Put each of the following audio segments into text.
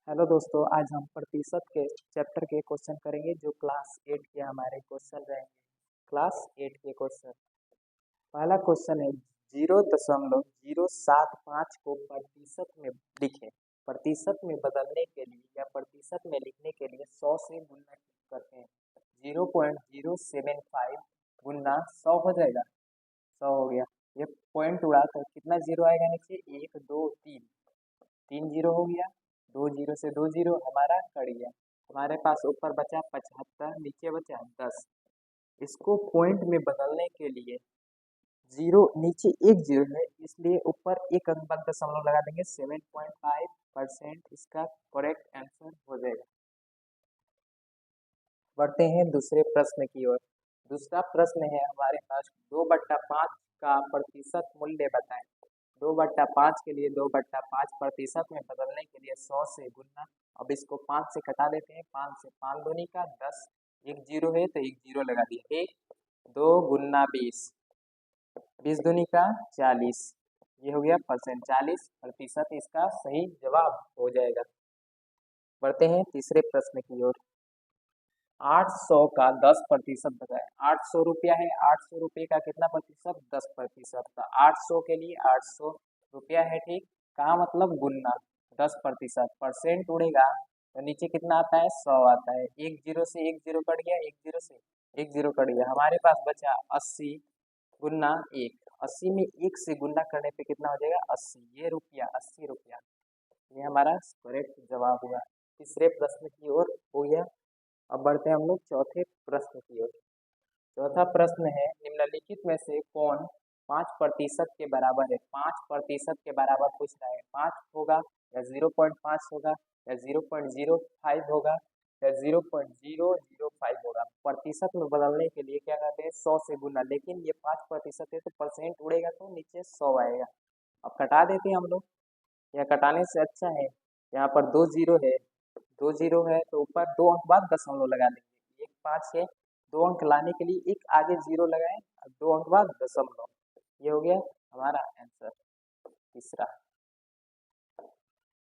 Hello दोस्तों, आज हम प्रतिशत के चैप्टर के क्वेश्चन करेंगे जो क्लास 8 के हमारे क्वेश्चन रहेंगे। क्लास 8 के क्वेश्चन, पहला क्वेश्चन है 0.075 को प्रतिशत में लिखें। प्रतिशत में बदलने के लिए या प्रतिशत में लिखने के लिए 100 से गुणा करते हैं। 0.075 गुणा 100 हो जाएगा। 100 हो गया। ये पॉइंट उड़ा कर कितना जीरो आएगा नीचे? 1 2 3, 3 जीरो हो गया। 2 जीरो से 2 जीरो हमारा कट गया। हमारे पास ऊपर बचा 75, नीचे बचा 10। इसको पॉइंट में बदलने के लिए जीरो नीचे एक जीरो है, इसलिए ऊपर एक अंक बाद दशमलव लगा देंगे। 7.5% इसका करेक्ट आंसर हो जाएगा। बढ़ते हैं दूसरे प्रश्न की ओर। दूसरा प्रश्न है हमारे पास 2/5 का प्रतिशत मूल्य बताएं। 2/5 के लिए 2/5 प्रतिशत में बदलने के लिए 100 से गुणा। अब इसको 5 से कटा देते हैं। 5 से 5 दूनी का 10, एक जीरो है तो एक जीरो लगा दिया। 1 2 गुना 20, 20 दूनी का 40, ये हो गया परसेंट। 40% इसका सही जवाब हो जाएगा। बढ़ते हैं तीसरे प्रश्न की ओर। 800 का 10% बताएं। 800 रुपया है, 800 रुपये का कितना प्रतिशत? 10%। तो 800 के लिए 800 रुपया है, ठीक। कहा मतलब गुना 10%। परसेंट उड़ेगा तो नीचे कितना आता है? 100 आता है। एक जीरो से एक जीरो कट गया, एक जीरो से एक जीरो कट गया। हमारे पास बचा 80 गुना 1। 80 में 1 से गुना करने पे कितना हो जाएगा? 80। ये रुपया 80 रुपया, ये हमारा करेक्ट जवाब हुआ। तीसरे प्रश्न की ओर हो गया। अब बढ़ते हैं हम लोग चौथे प्रश्न की ओर। चौथा प्रश्न है निम्नलिखित में से कौन 5% के बराबर है? 5% के बराबर पूछ रहा है। 5 होगा या 0.5 होगा या 0.05 होगा या 0.005 होगा। प्रतिशत में बदलने के लिए क्या कहते हैं? 100 से गुना। लेकिन ये 5% है तो परसेंट उड़ेगा तो नीचे 100 आएगा। अब कटा देते हैं हम लोग, या कटाने से अच्छा है, यहाँ पर 2 जीरो है, 2 जीरो है तो ऊपर 2 अंक बाद दशमलव लगा देंगे। 1 5 है, 2 अंक लाने के लिए एक आगे जीरो लगाएं और 2 अंक बाद दशमलव। ये हो गया हमारा आंसर तीसरा।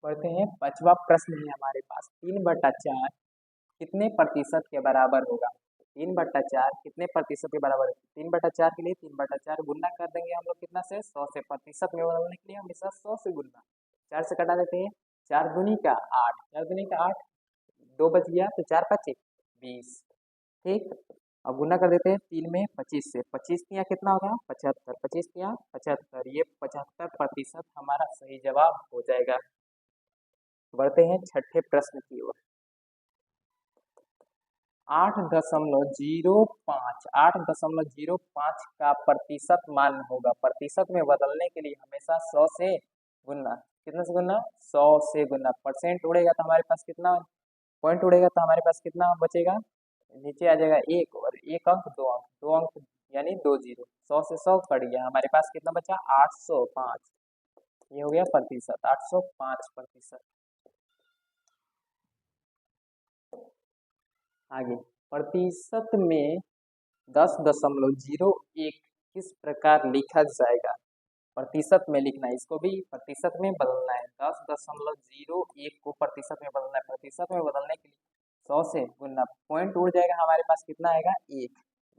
बढ़ते हैं पांचवा प्रश्न है हमारे पास। 3/4 कितने प्रतिशत के बराबर होगा? 3/4 कितने प्रतिशत के बराबर है? 3/4 के लिए 3/4 गुना कर देंगे हम लोग कितना से? 100 से। प्रतिशत में बदलने के लिए हमेशा 100 से गुना। 4 से कटा देते हैं। 4 दूनी का 8, 4 दूनी का 8, 2 बच गया तो 4 5 20, ठीक। अब गुना कर देते हैं 3 में 25 से। 25 तिया कितना होगा? 75। 25 तिया 75, ये 75% हमारा सही जवाब हो जाएगा। बढ़ते हैं छठे प्रश्न की ओर। 8.05 का प्रतिशत मान होगा। प्रतिशत में बदलने के लिए हमेशा 100 से गुना। कितना से गुना? 100 से गुना। परसेंट उड़ेगा तो हमारे पास कितना? पॉइंट उड़ेगा तो हमारे पास कितना बचेगा? नीचे आ जाएगा 1 और 1 अंक 2 अंक, 2 अंक यानी 2 जीरो। 100 से 100 कट गया, हमारे पास कितना बचा? 805। ये हो गया प्रतिशत, 805%। आगे, प्रतिशत में 10.01 किस प्रकार लिखा जाएगा? प्रतिशत में लिखना है, इसको भी प्रतिशत में बदलना है। 10.01 को प्रतिशत में बदलना है। प्रतिशत में बदलने के लिए 100 से गुना, पॉइंट उड़ जाएगा, हमारे पास कितना आएगा? 1,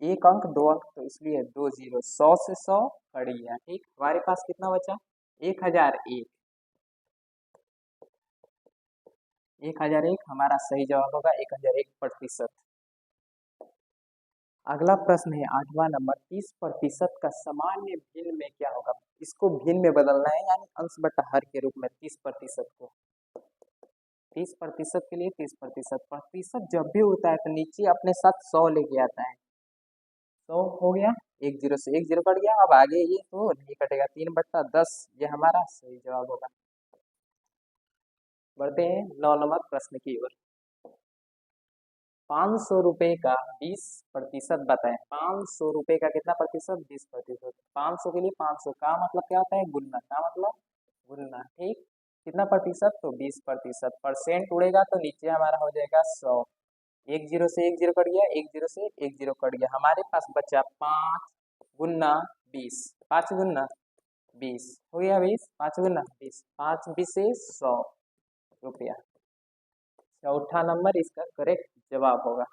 1 अंक 2 अंक तो इसलिए 2 जीरो। 100 से 100 कट गया, ठीक। हमारे पास कितना बचा? 1001। 1001 हमारा सही जवाब होगा। 1001%। अगला प्रश्न है 8वां नंबर। 30% का सामान्य भिन्न में क्या होगा? इसको भिन्न में बदलना है, यानी अंश बटा हर के रूप में 30% को। 30% के लिए 30%। प्रतिशत जब भी होता है तो नीचे अपने साथ 100 लेके आता है। 100 हो गया, एक जीरो से एक जीरो कट गया। अब आगे ये तो नहीं कटेगा। 3/10 ये हमारा सही जवाब होगा। बढ़ते हैं 9 नंबर प्रश्न की ओर। 500 रुपये का 20% बताएं। 500 रुपये का कितना प्रतिशत? 20%। 500 के लिए 500 का मतलब क्या होता है? गुना। का मतलब गुना, ठीक। कितना प्रतिशत? तो 20%। परसेंट उड़ेगा तो नीचे हमारा हो जाएगा 100। एक जीरो से एक जीरो कट गया, एक जीरो से एक जीरो कट गया। हमारे पास बचा 5 गुना 20। 5 गुना 20 हो गया 20। 5 गुना 20, 5 20 से 100 रुपया। चौथा नंबर इसका करेक्ट जवाब होगा।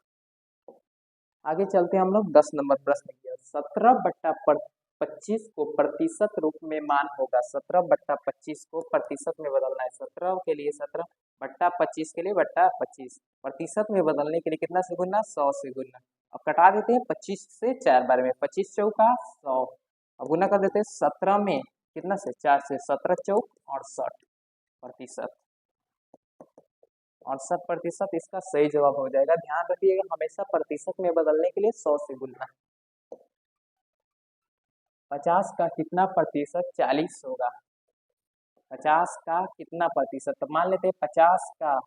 आगे चलते हैं हम लोग 10 नंबर प्रश्न की। 17/25 को प्रतिशत रूप में मान होगा। 17/25 को प्रतिशत में बदलना है। 17 के लिए 17/25 के लिए बट्टा 25 प्रतिशत में बदलने के लिए कितना से गुना, 100 से गुना। अब कटा देते हैं 25 से 4 बार में, 25 चौका 100। अब गुना कर देते हैं 17 में कितना से 4 से, 17 चौक 68 प्रतिशत। 68% इसका सही जवाब हो जाएगा। ध्यान रखिएगा हमेशा प्रतिशत में बदलने के लिए 100 से गुणना। 50 का कितना प्रतिशत 40 होगा। 50 का कितना प्रतिशत, तो मान लेते हैं 50 का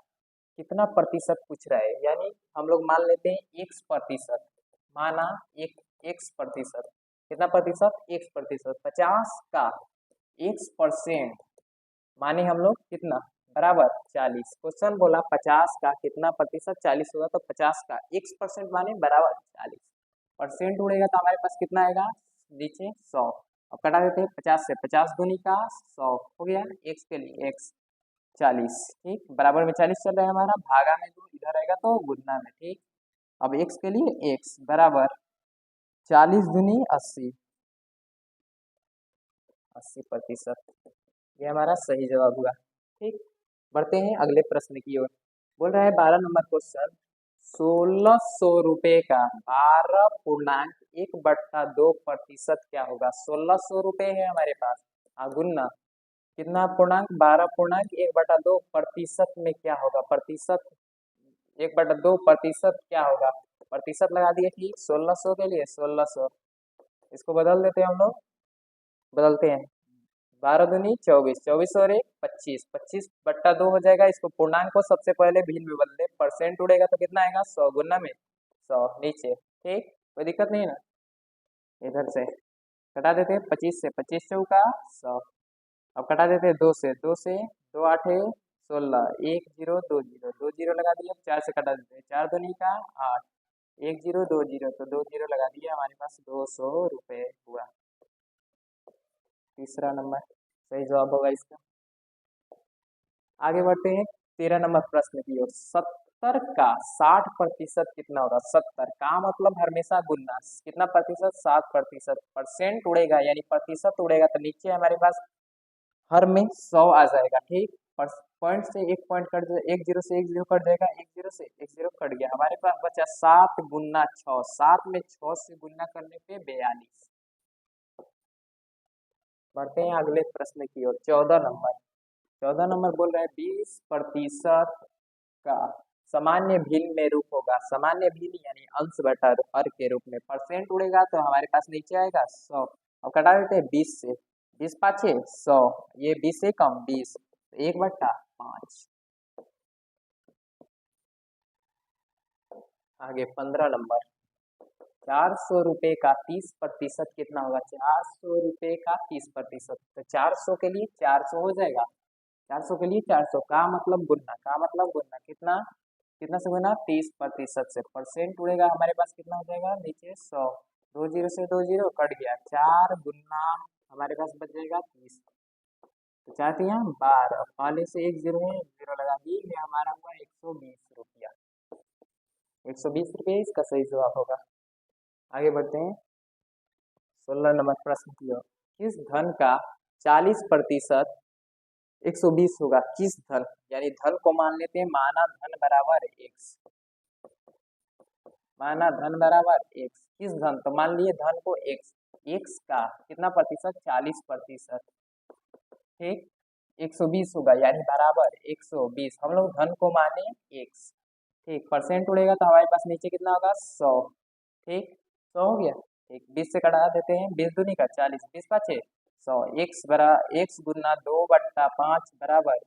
कितना प्रतिशत पूछ रहा है, यानी हम लोग मान लेते हैं x प्रतिशत। माना x प्रतिशत, कितना प्रतिशत, x प्रतिशत। 50 का x% माने हम लोग कितना, बराबर 40। क्वेश्चन बोला 50 का कितना प्रतिशत 40 होगा, तो 50 का x% माने बराबर 40। परसेंट उड़ेगा तो हमारे पास कितना आएगा नीचे 100। अब कटा देते हैं 50 से, 50 दूनी का 100 हो गया। x के लिए x 40, ठीक, बराबर में 40 चल रहा है हमारा, भागा में 2 इधर आएगा तो गुणा में, ठीक। अब x के लिए x बराबर 40 दूनी 80, 80%। ये हमारा सही जवाब हुआ, ठीक। बढ़ते हैं अगले प्रश्न की ओर। बोल रहा है 12 नंबर क्वेश्चन, 1600 रुपये का 12.1/2% क्या होगा। 1600 रुपये है हमारे पास, गुना कितना पूर्णांक, 12.1/2% में क्या होगा, प्रतिशत 1/2% क्या होगा, प्रतिशत लगा दिए, ठीक। 1600 के लिए 1600, इसको बदल देते हैं हम लोग, बदलते हैं 12 दूनी 24, 24 और 1 25, 25/2 हो जाएगा। इसको पूर्णांक को सबसे पहले भिन्न में बदल दे, परसेंट उड़ेगा तो कितना आएगा 100, गुना में 100 नीचे, ठीक, कोई दिक्कत नहीं ना। इधर से कटा देते हैं 25 से, 25 चौका 100। अब कटा देते हैं 2 से, 2 से 2 8 16, 1 0 2 0, 2 0 लगा दिया। 4 से कटा देते हैं, 4 दूनी का 8, 1 0 2 0, तो 2 0 लगा दिया, हमारे पास 200 रुपये हुआ। तीसरा नंबर सही जवाब होगा इसका। आगे बढ़ते हैं 13 नंबर प्रश्न की ओर। 70 का 60% कितना होगा। 70 का मतलब हमेशा गुना, कितना प्रतिशत, 60%। परसेंट उड़ेगा यानी प्रतिशत उड़ेगा तो नीचे हमारे पास हर में 100 आ जाएगा, ठीक। पॉइंट से एक पॉइंट कट जाएगा, 1 0 से 1 0 कट जाएगा, 1 0 से 1 0 कट गया, हमारे पास बचा 7 गुना 6, 7 में 6 से गुना करने पे 42। बढ़ते हैं अगले प्रश्न की ओर। 14 नंबर बोल रहे हैं 20% का सामान्य भिन्न में रूप होगा। सामान्य भिन्न यानी अंश बटा हर के रूप में, परसेंट उड़ेगा तो हमारे पास नीचे आएगा 100। अब कटा देते हैं 20 से, 20 पाँचे 100, ये 20 से कम 20, 1/5। आगे 15 नंबर, 400 रुपये का 30% कितना होगा। 400 रुपये का 30%, तो 400 के लिए 400 हो जाएगा। 400 के लिए 400 का मतलब गुना, का मतलब गुना, कितना कितना से गुना, 30% से। परसेंट उड़ेगा हमारे पास कितना हो जाएगा नीचे 100, 2 0 से 2 0 कट गया, 4 गुना हमारे पास बच जाएगा 30, तो 4 यहाँ 12, पहले से 1 0 है, 0 लगा दिए, ये हमारा हुआ 120 रुपया। 120 रुपये इसका सही जवाब होगा। आगे बढ़ते हैं 16 नंबर प्रश्न की ओर। किस धन का 40% 120 होगा। किस धन, यानी धन को मान लेते हैं, माना धन बराबर x, माना धन बराबर x। किस धन, तो मान लिए धन को x, x का कितना प्रतिशत, 40%, ठीक। 120 होगा यानी बराबर 120, हम लोग धन को माने x, ठीक। परसेंट उड़ेगा तो हमारे पास नीचे कितना होगा 100, ठीक, 100 हो गया, ठीक। 20 से कटा देते हैं, 20 दूनी का 40, 20 पाँचे 100, x गुना 2/5 बराबर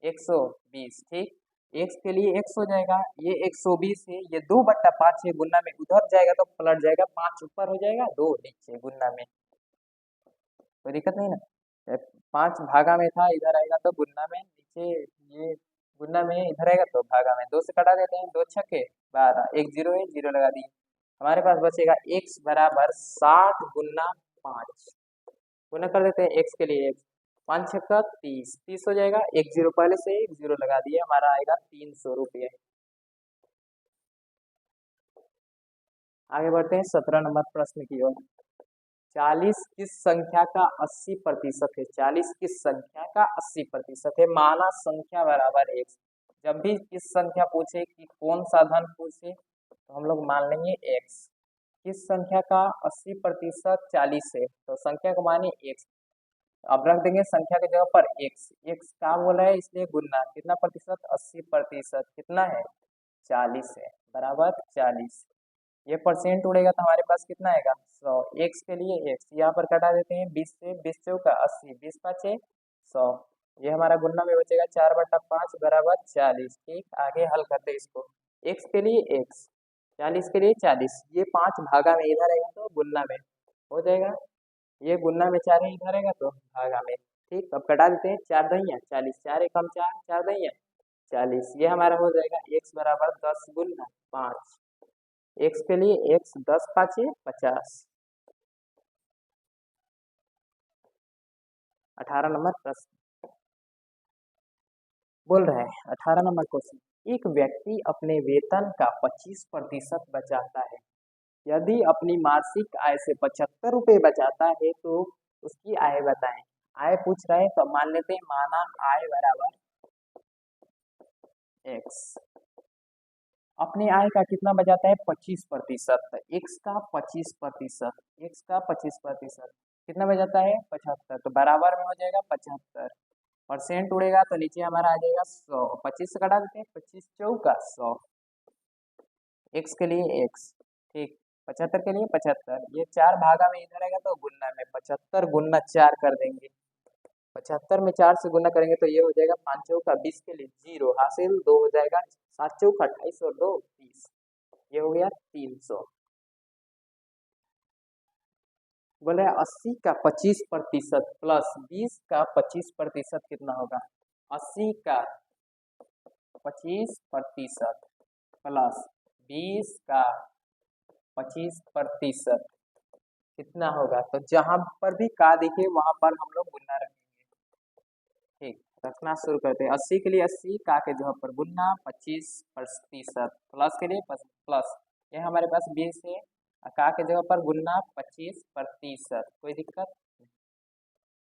120, ठीक। x के लिए x हो जाएगा, ये 120 है, ये 2/5 है, गुना में उधर जाएगा तो पलट जाएगा, 5 ऊपर हो जाएगा, 2 नीचे, गुना में कोई दिक्कत नहीं ना। 5 भागा में था, इधर आएगा तो गुना में, नीचे ये गुना में, इधर आएगा तो भागा में। 2 से कटा देते हैं, 2 छक्के 12, 1 0 है, 0 लगा दिए, हमारे पास बचेगा x बराबर 60 गुना 5, गुना कर देते हैं x के लिए x, पाँच छक्का 30, 30 हो जाएगा, एक जीरो पहले से एक जीरो लगा दिए, हमारा आएगा 300 रुपये। आगे बढ़ते हैं 17 नंबर प्रश्न की ओर। 40 किस संख्या का 80% है? 40 किस संख्या का 80% है? माना संख्या बराबर एक। जब भी किस संख्या पूछे कि कौन सा धन पूछे तो हम लोग मान लेंगे x। किस संख्या का 80% 40 है तो संख्या को माने x। अब रख देंगे संख्या की जगह पर x। x का बोला है इसलिए गुना, कितना प्रतिशत? 80%। कितना है? 40 है, बराबर 40। ये परसेंट उड़ेगा तो हमारे पास कितना आएगा? 100। एक्स के लिए एक्स यहाँ पर कटा देते हैं 20 से, 20 चौका 80, 20 पाँचे 100। ये हमारा गुना में बचेगा 4/5 बराबर 40। ठीक, आगे हल करते हैं इसको। एक्स के लिए एक्स, 40 के लिए 40, ये 5 भागा में इधर आएगा तो गुना में हो जाएगा, ये गुना में 4 है इधर आएगा तो भागा में। ठीक, अब कटा देते हैं, 4 दहिया 40, 4 एकम 4, 4 दहिया 40। ये हमारा हो जाएगा एक्स बराबर 10 गुना 5। एक्स के लिए एक्स, 10 पाँचे 50। 18 नंबर प्रश्न बोल रहा है। 18 नंबर क्वेश्चन, एक व्यक्ति अपने वेतन का 25% बचाता है। यदि अपनी मासिक आय से 75 रुपये बचाता है तो उसकी आय बताएं। आय पूछ रहा है तो मान लेते हैं, माना आय बराबर एक्स। अपने आय का कितना बचाता है? 25%। एक्स का 25%, एक्स का 25% कितना बचाता है? 75, तो बराबर में हो जाएगा 75। परसेंट उड़ेगा तो नीचे हमारा आ जाएगा 100। 25 से कटा देते हैं, 25 चौका 100। एक्स के लिए एक्स, ठीक, 75 के लिए 75। ये 4 भागा में इधर आएगा तो गुना में, 75 गुना 4 कर देंगे। 75 में 4 से गुना करेंगे तो ये हो जाएगा 5 चौका 20 के लिए जीरो हासिल, 2 हो जाएगा, 7 चौका 28 और 2 30। ये हो गया 300। बोले 80 का 25% प्लस 20 का 25% कितना होगा? 80 का 25% प्लस 20 का 25% कितना होगा? तो जहां पर भी का दिखे वहां पर हम लोग गुना रखेंगे। ठीक, रखना शुरू करते हैं। 80 के लिए 80, का के जगह पर गुना, 25% प्लस के लिए प्लस, ये हमारे पास 20 है, का के जगह पर गुना 25%। कोई दिक्कत नहीं।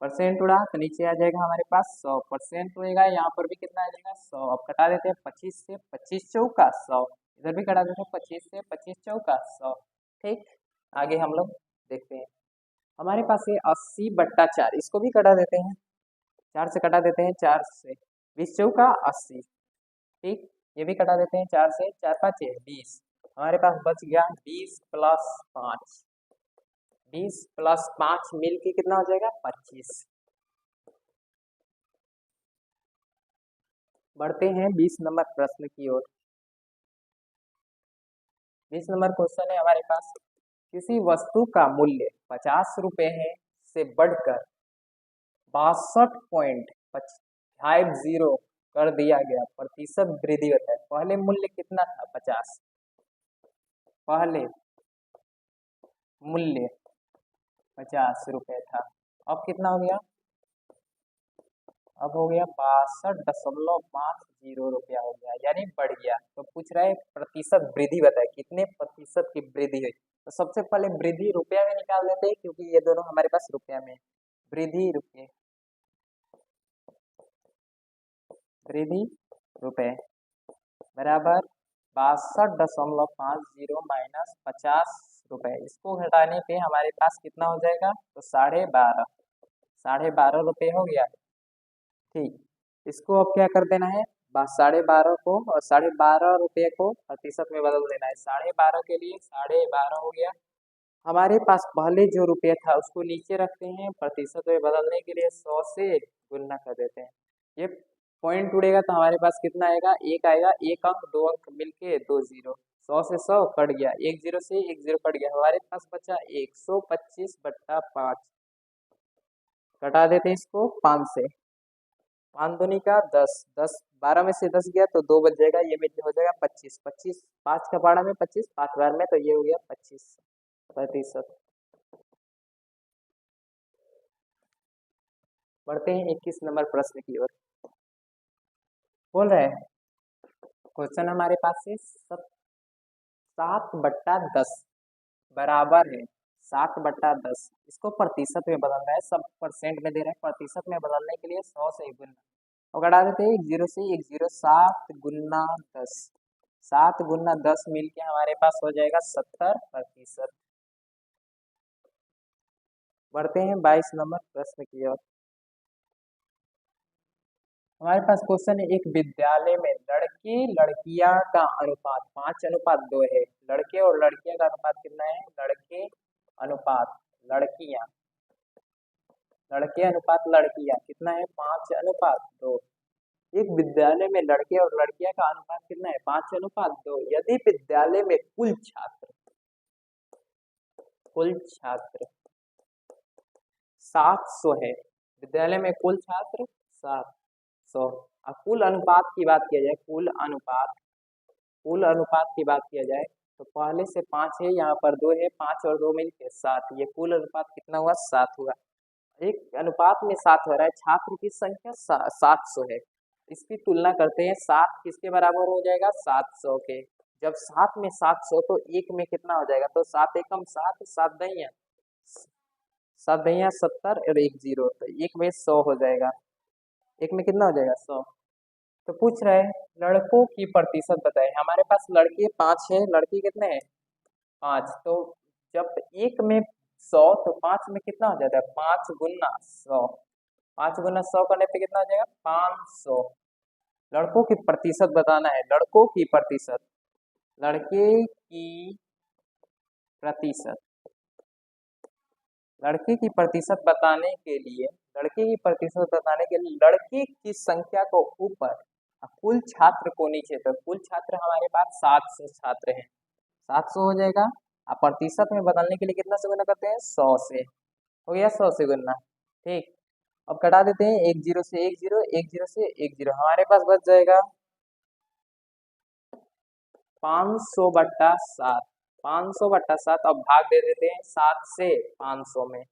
परसेंट उड़ा तो नीचे आ जाएगा हमारे पास 100%। उड़ेगा यहाँ पर भी कितना आ जाएगा? 100। अब कटा देते हैं 25 से, 25 चौका 100, इधर भी कटा देते हैं 25 से, 25 चौका 100। ठीक, आगे हम लोग देखते हैं। हमारे पास है 80/4, इसको भी कटा देते हैं, 4 से कटा देते हैं, 4 से 20 चौका 80। ठीक, ये भी कटा देते हैं 4 से, 4 5 20। हमारे पास बच गया 20 प्लस 5, 20 प्लस 5 मिल के कितना हो जाएगा? 25। बढ़ते हैं 20 नंबर प्रश्न की ओर। 20 नंबर क्वेश्चन है हमारे पास, किसी वस्तु का मूल्य 50 रुपये है से बढ़कर 62.50 कर दिया गया, प्रतिशत वृद्धि होता है। पहले मूल्य कितना था? 50। पहले मूल्य 50 रुपये था, अब कितना हो गया? अब हो गया 62.50 रुपया हो गया, यानी बढ़ गया। तो पूछ रहा है प्रतिशत वृद्धि बताए, कितने प्रतिशत की वृद्धि हुई। तो सबसे पहले वृद्धि रुपया में निकाल देते हैं क्योंकि ये दोनों हमारे पास रुपया में। वृद्धि रुपये, वृद्धि रुपये बराबर 62.50 माइनस 50 रुपये। इसको घटाने पे हमारे पास कितना हो जाएगा? तो 12.5, 12.5 रुपये हो गया। ठीक, इसको अब क्या कर देना है? 12.5 को और 12.5 रुपये को प्रतिशत में बदल देना है। 12.5 के लिए 12.5 हो गया। हमारे पास पहले जो रुपये था उसको नीचे रखते हैं, प्रतिशत में बदलने के लिए 100 से गुना कर देते हैं। ये पॉइंट उड़ेगा तो हमारे पास कितना आएगा? एक आएगा, एक अंक, दो अंक मिलके 2 जीरो, 100 से 100 कट गया, एक जीरो से एक जीरो कट गया, हमारे पास बचा 125/5। कटा देते हैं इसको 5 से, 5 दूनी का 10, 10 12 में से 10 गया तो 2 बच जाएगा, ये में हो जाएगा 25। 25 5 का पारा में 25, 5 बार में, तो ये हो गया 25%। बढ़ते हैं 21 नंबर प्रश्न की ओर। बोल रहे हैं क्वेश्चन हमारे पास है 7/10 बराबर है 7/10। इसको प्रतिशत में बदलना है, सब परसेंट में दे रहे हैं, प्रतिशत में बदलने के लिए 100 से गुना और घटा देते हैं एक जीरो से एक जीरो। 7 × 10, 7 × 10 मिल के हमारे पास हो जाएगा 70%। बढ़ते हैं 22 नंबर प्रश्न की ओर। हमारे पास क्वेश्चन है एक विद्यालय में लड़के लड़कियां का अनुपात 5:2 है। लड़के और लड़कियां का अनुपात कितना है? लड़के अनुपात लड़कियां, लड़के अनुपात लड़कियां कितना है? 5:2। एक विद्यालय में लड़के और लड़कियां का अनुपात कितना है? 5:2। यदि विद्यालय में कुल छात्र 700 है, विद्यालय में कुल छात्र 700 और कुल अनुपात की बात किया जाए, कुल अनुपात की बात किया जाए तो पहले से 5 है, यहाँ पर 2 है, 5 और 2 मिलके 7। ये कुल अनुपात कितना हुआ? 7 हुआ। एक अनुपात में 7 हो रहा है, छात्र की संख्या 700 है। इसकी तुलना करते हैं, 7 किसके बराबर हो जाएगा? 700 के। जब 7 में 700 तो 1 में कितना हो जाएगा? तो 7 एकम 7, 7 दहिया 70 और 1 0, तो 1 में 100 हो जाएगा। 1 में कितना हो जाएगा? 100। तो पूछ रहे हैं लड़कों की प्रतिशत बताए। हमारे पास लड़के 5 है, लड़की कितने हैं? 5। तो जब 1 में 100 तो 5 में कितना हो जाता है? 5 × 100, 5 × 100 करने पे कितना हो जाएगा? 500। लड़कों की प्रतिशत बताना है, लड़कों की प्रतिशत, लड़के की प्रतिशत, लड़के की प्रतिशत बताने के लिए, लड़के की प्रतिशत बताने के लिए लड़के की संख्या को ऊपर कुल छात्र को नीचे, तो कुल छात्र हमारे पास 700 छात्र हैं, 700 हो जाएगा। अब प्रतिशत में बदलने के लिए कितना से गुना करते हैं? 100 से। हो गया 100 से गुना, ठीक। अब घटा देते हैं, 1 0 से 1 0, 1 0 से 1 0, हमारे पास बच जाएगा 500/7, 500/7। अब भाग दे देते हैं 7 से 500 में,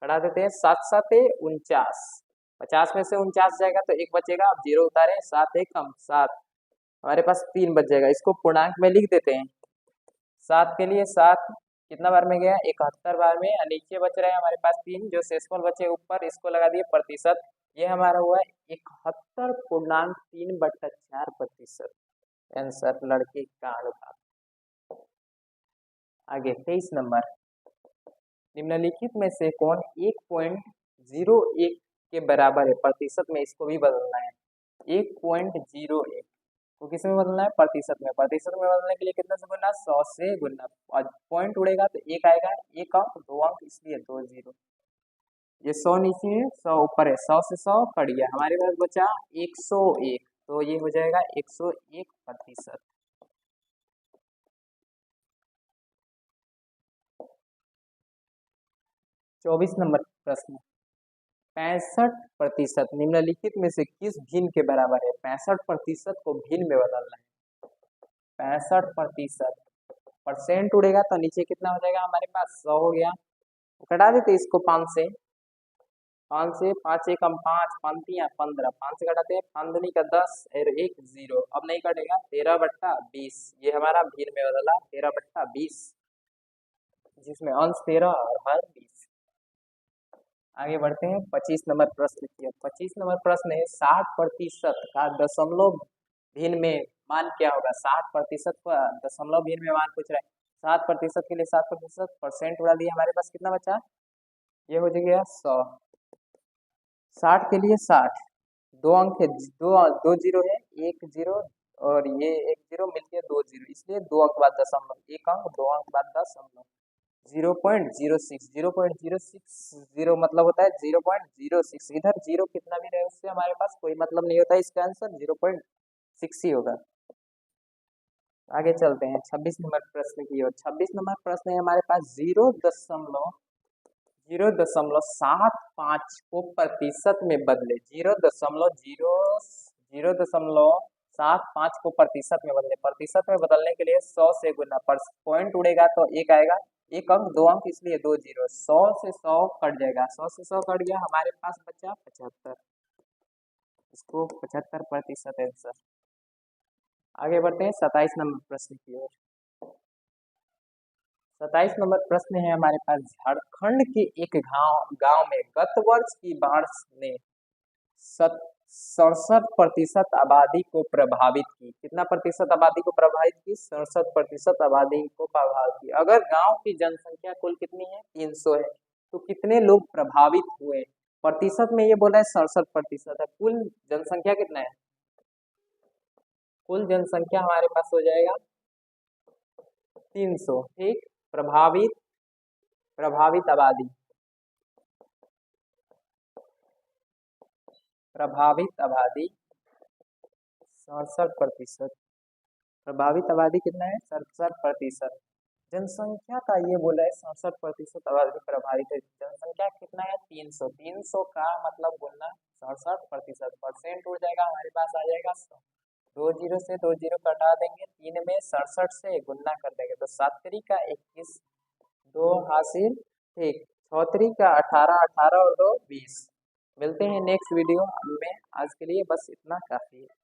घटा देते हैं 7 7 49, 50 में से 49 जाएगा तो 1 बचेगा। अब 0 उतारे, 7 1 कम 7, हमारे पास 3 बच जाएगा। इसको पूर्णांक में लिख देते हैं। 7 के लिए 7 कितना बार में गया? 71 बार में। नीचे बच रहे हैं हमारे पास 3, जो शेषफल बचे ऊपर इसको लगा दिए प्रतिशत। ये हमारा हुआ 71.3/4%। आंसर लड़के का अनुपात। आगे 23 नंबर, निम्नलिखित में से कौन 1.01 के बराबर है? प्रतिशत में इसको भी बदलना है। 1.01 को किस में बदलना है? प्रतिशत में। प्रतिशत में बदलने के लिए कितना से गुना? 100 से गुना। और पॉइंट उड़ेगा तो 1 आएगा, 1 अंक 2 अंक, इसलिए 2 0। ये 100 नीचे है, 100 ऊपर है, 100 से 100 कट गया, हमारे पास बचा 101, तो ये हो जाएगा 101%। 24 नंबर प्रश्न, 65% निम्नलिखित में से किस भिन्न के बराबर है? 65% को भिन्न में बदलना है। 65% परसेंट उड़ेगा तो नीचे कितना हो जाएगा? हमारे पास 100 हो गया। घटा देते इसको 5 से, 5 से 5 एकम 5, 5 तिया 15, 5 से घटाते हैं 5 दूनी का 10 और 1 0, अब नहीं कटेगा। 13/20, ये हमारा भिन्न में बदला 13/20, जिसमें अंश 13 और हर 20। आगे बढ़ते हैं 25 नंबर प्रश्न की। 25 नंबर प्रश्न है 60% का दशमलव भिन्न में मान क्या होगा? 60% का दशमलव भिन्न में मान पूछ रहा है। 7% के लिए 7%, परसेंट उड़ा दिया, हमारे पास कितना बचा? ये हो जाएगा 100। 60 के लिए 60, 2 अंक है, 2 0 है, 1 0 और ये 1 0 मिलके 2 0, इसलिए 2 अंक बाद दशमलव, 1 अंक 2 अंक बाद दशमलव। 0.06, 0.060 मतलब होता है 0.06। इधर 0 कितना भी रहे उससे हमारे पास कोई मतलब नहीं होता है, इसका आंसर 0.6 ही होगा। आगे चलते हैं 26 नंबर प्रश्न की ओर। 26 नंबर प्रश्न है हमारे पास 0.75 को प्रतिशत में बदले। 0.75 को प्रतिशत में बदले। प्रतिशत में बदलने के लिए 100 से गुना, पर पॉइंट उड़ेगा तो 1 आएगा, एक अंक 2 अंक इसलिए 2 जीरो। 100 से 100 कट जाएगा, 100 से 100 कट गया, हमारे पास बचा 75। इसको 75% आंसर। आगे बढ़ते हैं 27 नंबर प्रश्न की ओर। 27 नंबर प्रश्न है हमारे पास, झारखंड के एक गांव में गत वर्ष की बाढ़ ने 67% आबादी को प्रभावित की। कितना प्रतिशत आबादी को प्रभावित की? 67% आबादी को प्रभावित की। अगर गांव की जनसंख्या कुल कितनी है? 300 है, तो कितने लोग प्रभावित हुए? प्रतिशत में ये बोला है 67% है, कुल जनसंख्या कितना है? कुल जनसंख्या हमारे पास हो जाएगा 300। ठीक, प्रभावित आबादी, प्रभावित आबादी 67%। प्रभावित आबादी कितना है? 67%। जनसंख्या का ये बोला है 67% आबादी प्रभावित है। जनसंख्या कितना है? 300। 300 का मतलब बोलना 67%, परसेंट उड़ जाएगा, हमारे पास आ जाएगा 100। 2 जीरो से 2 जीरो कटा देंगे, 3 में 67 से गुणा कर देंगे, तो 7 3 का 21, 2 हासिल। ठीक, 6 3 का 18, 18 और 2 20। मिलते हैं नेक्स्ट वीडियो में, आज के लिए बस इतना काफी है।